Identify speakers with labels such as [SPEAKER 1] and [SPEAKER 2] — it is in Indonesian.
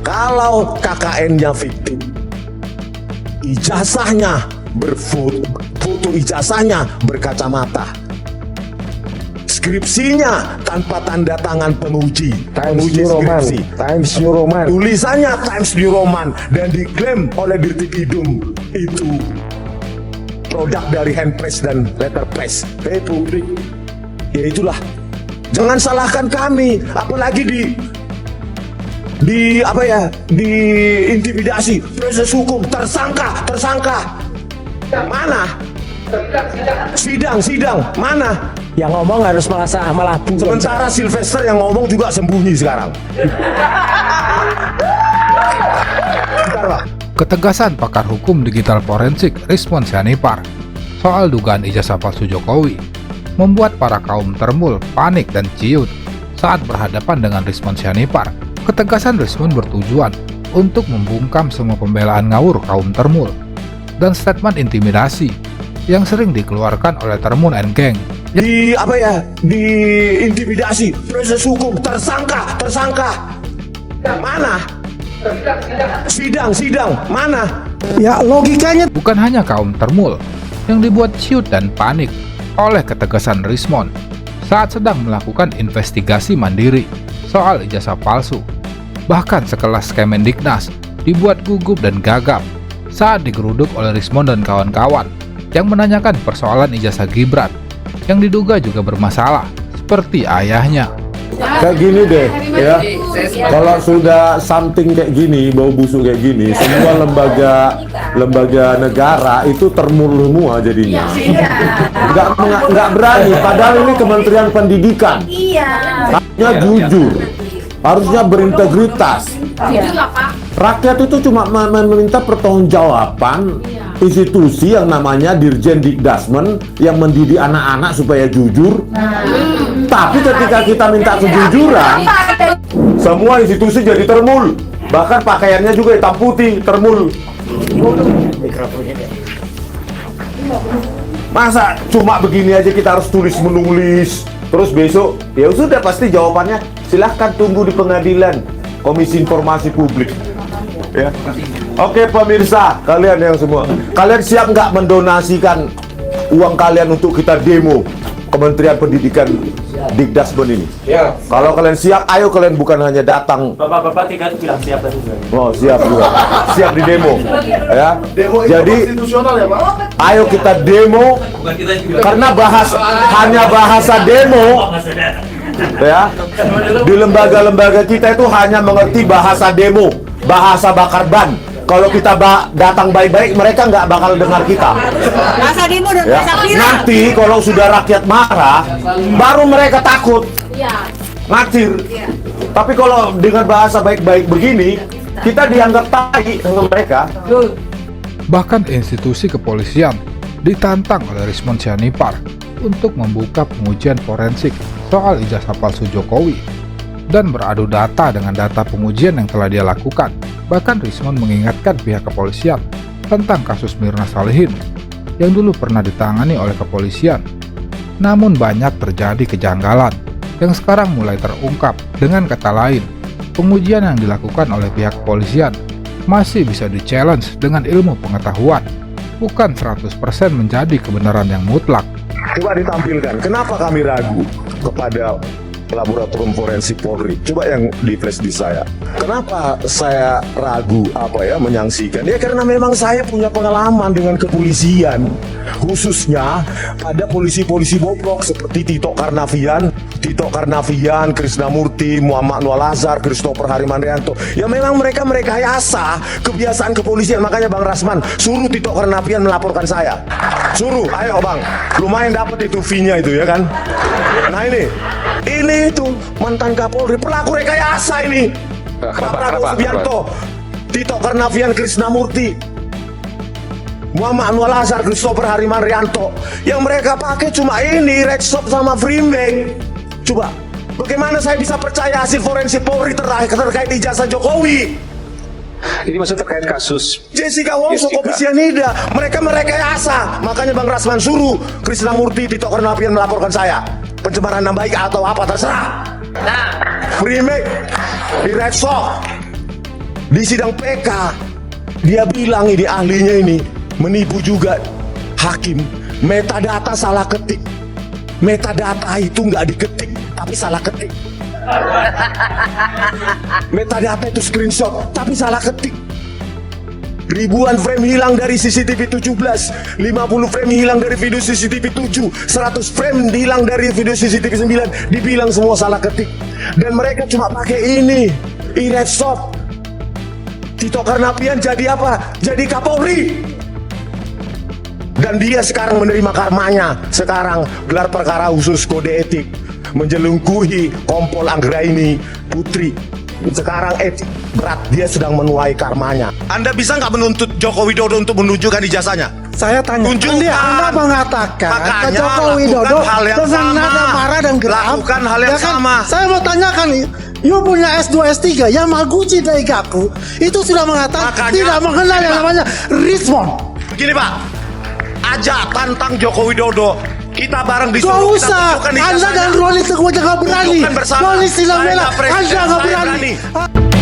[SPEAKER 1] Kalau KKN-nya fiktif, ijazahnya foto ijazahnya berkacamata, skripsinya tanpa tanda tangan penguji skripsi,
[SPEAKER 2] Times New Roman,
[SPEAKER 1] tulisannya Times New Roman, dan diklaim oleh Dirtipidum itu produk dari handpress dan letterpress publik. Ya itulah, jangan salahkan kami, apalagi diintimidasi, proses hukum, tersangka mana? Sidang mana?
[SPEAKER 2] yang ngomong harus malah
[SPEAKER 1] Sementara Sylvester yang ngomong juga sembunyi sekarang. Bentar, Pak.
[SPEAKER 3] Ketegasan pakar hukum digital forensik Rizwan Syahipar soal dugaan ijazah palsu Jokowi membuat para kaum termul panik dan ciut saat berhadapan dengan Rizwan Syahipar. Ketegasan Rizwan bertujuan untuk membungkam semua pembelaan ngawur kaum termul dan statement intimidasi yang sering dikeluarkan oleh Termul and Gang.
[SPEAKER 1] Diintimidasi, proses hukum, tersangka mana? Sidang mana?
[SPEAKER 2] Ya logikanya.
[SPEAKER 3] Bukan hanya kaum termul yang dibuat ciut dan panik oleh ketegasan Rizwan saat sedang melakukan investigasi mandiri soal ijazah palsu. Bahkan sekelas Kemendiknas dibuat gugup dan gagap saat digeruduk oleh Rizwan dan kawan-kawan yang menanyakan persoalan ijazah Gibran yang diduga juga bermasalah seperti ayahnya.
[SPEAKER 4] Kayak gini deh ya, kalau sudah something kayak gini, bau busuk kayak gini, semua lembaga negara itu termul semua jadinya. Nggak berani, padahal ini Kementerian Pendidikan. Harusnya jujur, harusnya berintegritas. Rakyat itu cuma meminta pertanggungjawaban institusi yang namanya Dirjen Dikdasmen yang mendidik anak-anak supaya jujur. Tapi ketika kita minta kejujuran, semua institusi jadi termul. Bahkan pakaiannya juga hitam putih, termul. Masa cuma begini aja kita harus tulis-menulis, terus besok ya sudah pasti jawabannya silahkan tunggu di pengadilan Komisi Informasi Publik. Ya. Oke pemirsa, kalian yang semua, kalian siap nggak mendonasikan uang kalian untuk kita demo Kementerian Pendidikan Dikdasmen ini?
[SPEAKER 5] Ya.
[SPEAKER 4] Kalau kalian siap, ayo kalian bukan hanya datang.
[SPEAKER 5] Bapak-bapak tiga itu bilang siap tadi.
[SPEAKER 4] Oh siap juga, siap di demo. Ya. Jadi
[SPEAKER 5] Konstitusional ya Pak?
[SPEAKER 4] ayo kita demo karena hanya bahasa demo. Ya, di lembaga-lembaga kita itu hanya mengerti bahasa demo, bahasa bakar ban. Kalau kita datang baik-baik, mereka nggak bakal dengar kita.
[SPEAKER 6] Bahasa demo dan
[SPEAKER 4] Ya.
[SPEAKER 6] bahasa viral.
[SPEAKER 4] Nanti kalau sudah rakyat marah, baru mereka takut, ngacir. Tapi kalau dengan bahasa baik-baik begini, kita dianggap tai sama mereka.
[SPEAKER 3] Bahkan institusi kepolisian ditantang oleh Rizwan Syahipar untuk membuka pengujian forensik soal ijazah palsu Jokowi dan beradu data dengan data pengujian yang telah dia lakukan. Bahkan Rizwan mengingatkan pihak kepolisian tentang kasus Mirna Salihin yang dulu pernah ditangani oleh kepolisian. Namun banyak terjadi kejanggalan yang sekarang mulai terungkap. Dengan kata lain, pengujian yang dilakukan oleh pihak kepolisian masih bisa di-challenge dengan ilmu pengetahuan, bukan 100% menjadi kebenaran yang mutlak.
[SPEAKER 1] Coba ditampilkan, kenapa kami ragu kepada Laboratorium Forensik Polri? Coba yang di flash di saya. Kenapa saya ragu menyaksikan? Ya karena memang saya punya pengalaman dengan kepolisian, khususnya pada polisi-polisi bobrok seperti Tito Karnavian, Krisnamurti, Muhammad Anwar Lazar, Christopher Harimanrianto. Ya memang mereka rekayasa kebiasaan kepolisian. Makanya Bang Rasman suruh Tito Karnavian melaporkan saya. Suruh, ayo Bang, lumayan dapat itu fee-nya itu ya kan. Nah ini itu mantan Kapolri, pelaku rekayasa ini. Pak Prabowo Subianto, Tito Karnavian, Krisnamurti, Muhammad Anwar Lazar, Christopher Harimanrianto. Yang mereka pakai cuma ini, Red Shop sama Freemax. Coba, bagaimana saya bisa percaya hasil forensik Polri terkait ijazah Jokowi?
[SPEAKER 7] Ini maksudnya terkait kasus
[SPEAKER 1] Jessica Wongso, Kopi Sianida, mereka merekayasa. Makanya Bang Rasman suruh Krisnamurti, Tito Karnavian melaporkan saya pencemaran nama baik atau apa terserah. Freemax di Red Shop, Di sidang PK, dia bilang ini ahlinya ini menipu juga hakim. Metadata salah ketik. Metadata itu nggak diketik, tapi salah ketik. Metadata itu screenshot, tapi salah ketik. Ribuan frame hilang dari CCTV 17, 50 frame hilang dari video CCTV 7, 100 frame hilang dari video CCTV 9, dibilang semua salah ketik. Dan mereka cuma pakai ini, e-redsoft. Tito Karnavian jadi apa? Jadi Kapolri. Dan dia sekarang menerima karmanya. Sekarang gelar perkara khusus kode etik, menjelungkuhi Kompol Anggraini Putri. Sekarang etik berat, dia sedang menuai karmanya. Anda bisa nggak menuntut Joko Widodo untuk menunjukkan ijazahnya?
[SPEAKER 2] Saya tanya,
[SPEAKER 1] Tunjukkan.
[SPEAKER 2] Anda mengatakan ke
[SPEAKER 1] Makanya
[SPEAKER 2] Joko
[SPEAKER 1] lakukan
[SPEAKER 2] Widodo
[SPEAKER 1] hal yang
[SPEAKER 2] dengan
[SPEAKER 1] sama.
[SPEAKER 2] nada marah dan geram.
[SPEAKER 1] Lakukan hal yang
[SPEAKER 2] Ya kan?
[SPEAKER 1] sama.
[SPEAKER 2] Saya mau tanyakan, you punya S2, S3, Yamaguchi Daigaku itu sudah mengatakan
[SPEAKER 1] Makanya-
[SPEAKER 2] tidak mengenal yang namanya Richmond.
[SPEAKER 1] Begini Pak, ajak tantang Joko Widodo. Kita bareng di
[SPEAKER 2] Gak
[SPEAKER 1] Solo, kita
[SPEAKER 2] usah,
[SPEAKER 1] tunjukkan
[SPEAKER 2] Anda
[SPEAKER 1] ijazahnya.
[SPEAKER 2] dan Roli Teguh gak berani.
[SPEAKER 1] Tunjukkan bersama.
[SPEAKER 2] Roli Silamela,
[SPEAKER 1] Saya nggak presiden,
[SPEAKER 2] Anda gak
[SPEAKER 1] saya
[SPEAKER 2] berani.
[SPEAKER 1] berani.